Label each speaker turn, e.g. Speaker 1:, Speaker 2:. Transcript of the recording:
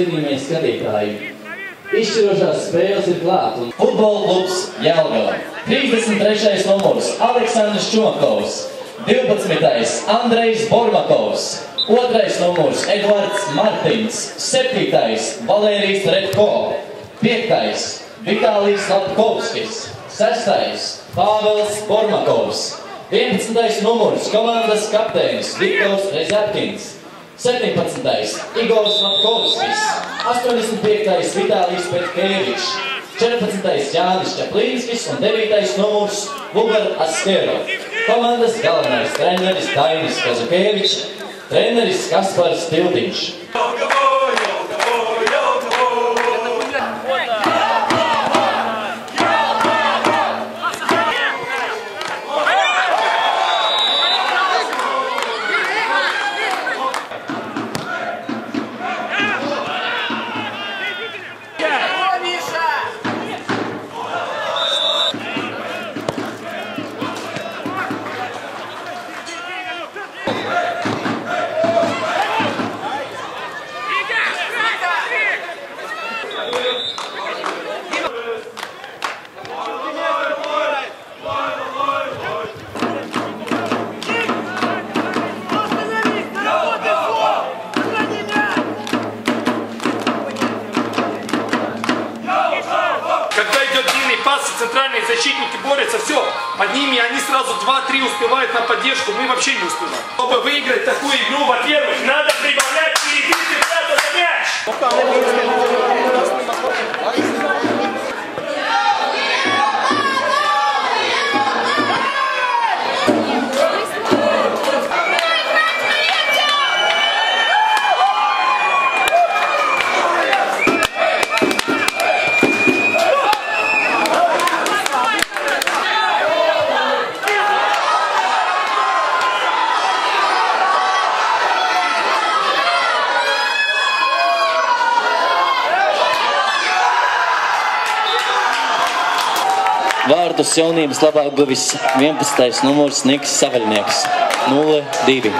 Speaker 1: cienījamie skatītāji. Izšķirošās spēles ir klāt un futbola klubs Jelgava. 33. numurs Aleksandrs Čomakovs, 12. Andrejs Bormakovs, 2. numurs Edvards Martins, 7. Valērijs Redko, 5. Vitālijs Latkovskis, 6. Pāvels Bormakovs, 11. numurs komandas kapteinis Viktors Rezerkins, 17. Igors Latkovskis, 85. Vitālijs Petkēvičs, 14. Jānis Čaplīnskis un 9. numurs Vugar Askero. Komandas galvenais treneris Dainis Kazakēvičs, treneris Kaspars Tiltiņš.
Speaker 2: Центральные защитники борются, все, под ними они сразу 2-3 успевают на поддержку, мы вообще не успеваем. Чтобы выиграть такую игру, во-первых, надо прибавлять впереди ребята за мяч.
Speaker 1: Vārdus jaunības labā guvis 11. numurs Niks Savaļnieks, 0-2.